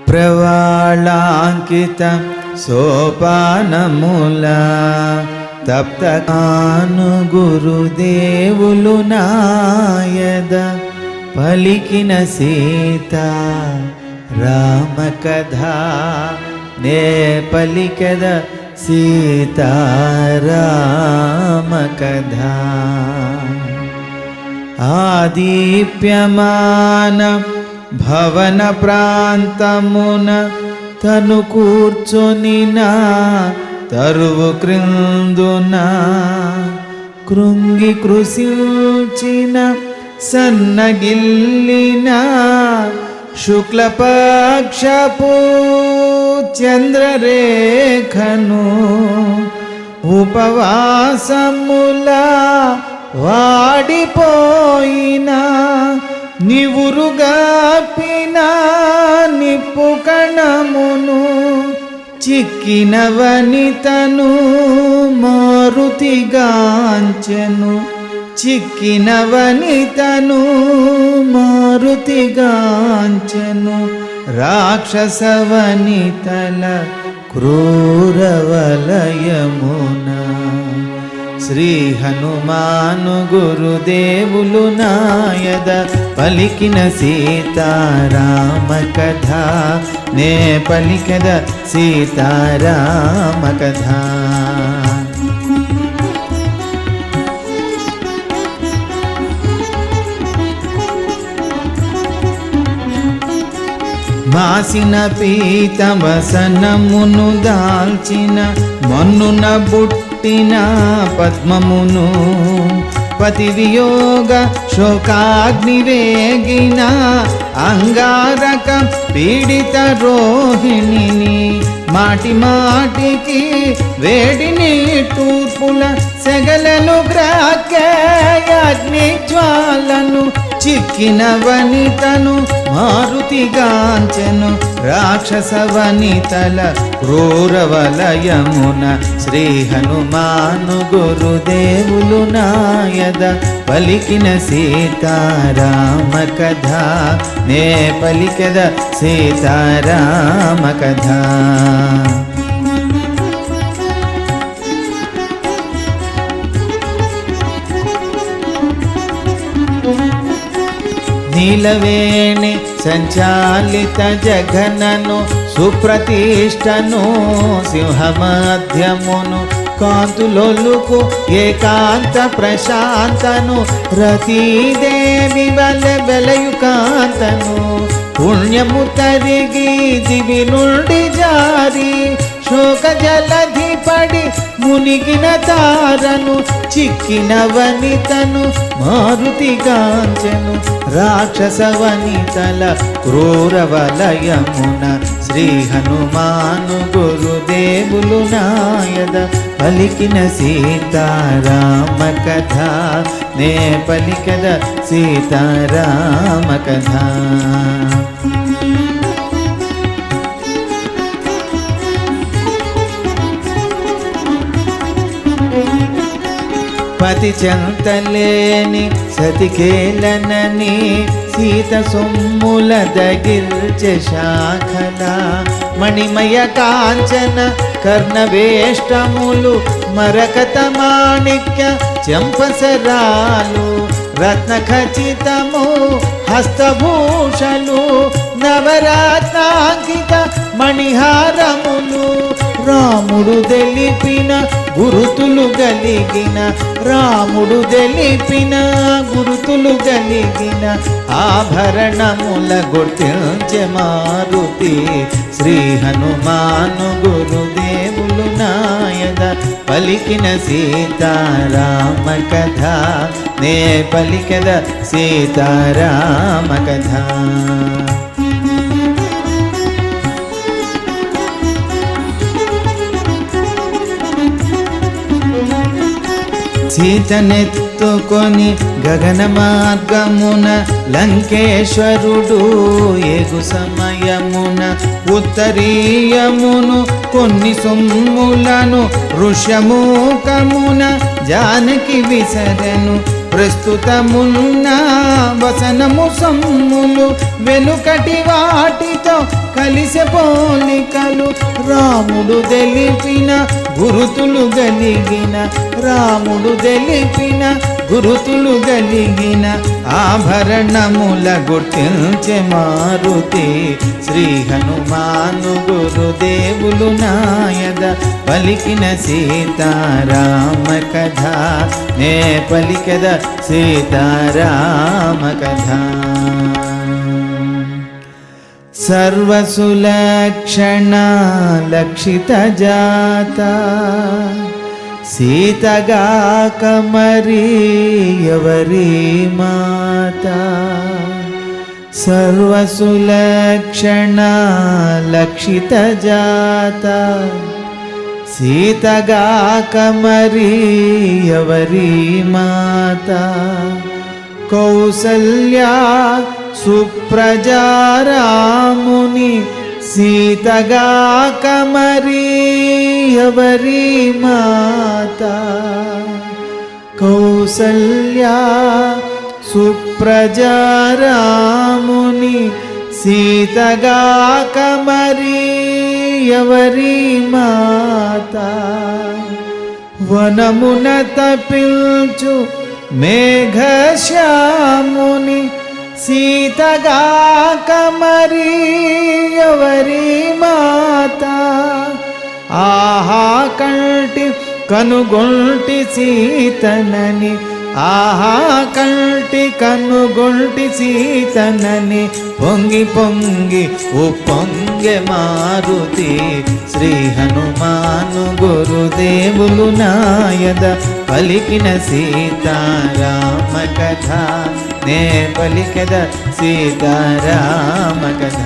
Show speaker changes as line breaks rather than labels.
ప్రవాళాంకిత సోపానముల తప్తకాను గురుదేవులు నాయద పలికిన సీత రామ కథ నే పలికద సీతారామ కథ. ఆదీప్యమాన భవన ప్రాంతమున తను కూర్చొనిన తరువు క్రిందున కృంగి కృశించిన సన్నగిల్లిన శుక్లపక్షపు చంద్రరేఖను ఉపవాసముల వాడిపోయిన నివురుగాపిన నిప్పు కణమును చిక్కిన వనితను మారుతిగాంచెను. చిక్కిన వనితను మారుతిగాంచెను రాక్షస వనితల క్రూరవలయమున. శ్రీ హనుమాను గురుదేవులు నాయద పలికిన సీతారామ కథ నే పలికద సీతారామ కథ. మాసిన పీతవసనమును దాల్చిన మన్నున బుట్టిన పద్మమును పతి వియోగ శోకాగ్ని వేగిన అంగారక పీడిత రోహిణిని మాటి మాటికి వేడిని తూర్పుల సెగలను గ్రాకే అగ్ని జ్వాలను చిక్కిన వనితను మారుతిగాంచెను రాక్షస వనితల క్రూరవలయమున. శ్రీ హనుమాను గురుదేవులు నాయద పలికిన సీతారామ కథ నే పలికద సీతారామ కథ. నీలవేణి సంచాలిత జగనను సుప్రతిష్టను సింహమధ్యమును కాంతులొలుకు ఏకాంత ప్రశాంతను రతీదేవి బలయు కాంతను పుణ్యము తరిగి దివి నుండి జారి శోక జలధి పడి మునిగిన తారను చిక్కిన వనితను మారుతిగాంచెను రాక్షస వనితల క్రూరవలయమున. శ్రీ హనుమాను గురుదేవులు నాయద పలికిన సీతారామ కథ నే పలికద సీతారామ కథ. పతి చెంతలేని సతికేలనని సీత సొమ్ముల దగిల్చె శాఖల మణిమయ కాంచన కర్ణవేష్టములు మరకత మాణిక్య చెంపసరాలు రత్న ఖచితము హస్తభూషలు నవరత్నాంకిత మణిహారములు రాముడు తెలిపిన గురుతులు గలిగిన రాముడు తెలిపిన గురుతులు గలిగిన ఆభరణముల గుర్తించె మారుతి. శ్రీ హనుమాను గురుదేవులు నాయద పలికిన సీతారామ కథ నే పలికద సీతారామ కథ. సీతనెత్తుకొని గగన మార్గమున లంకేశ్వరుడు ఏగు సమయమున ఉత్తరీయమును కొన్ని సొమ్ములను ఋష్యమూకమున జానకి విసరెను ప్రస్తుతమున్న వసనము సమ్ములు వెనుకటి వాటితో కలిసే పోలికలు రాముడు తెలిపిన గురుతులు గలిగిన రాముడు తెలిపిన గురుతులు గలిగిన ఆభరణముల గుర్తించే మారుతి శ్రీ హనుమాను గురుదేవులు నాయద పలికిన సీతారామ కథ నే పలికెద సీతారామ కథ సర్వసులక్షణ లక్షిత జాత సీతగాక మరి ఎవరి మాత సర్వసులక్షణ లక్షిత జాత సీతగాక మరి ఎవరి మాత కౌసల్యా సుప్రజారాముని సీతగాక మరి ఎవరి మాత కౌసల్యా సుప్రజారాముని సీతగాక మరి ఎవరి మాత వనమున తపిల్చు మేఘశ్యాముని సీతగాక మరి ఎవరి మాత ఆహా కంటి కనుగొల్టి సీతనని ఆహా కంటి కనుగొల్టి సీతనని పొంగి పొంగి ఉప్పొంగె మారుతి శ్రీ హనుమాను గురుదేవులు నాయద పలికిన సీతారామ కథ నే పలికెద సీతారామ కథ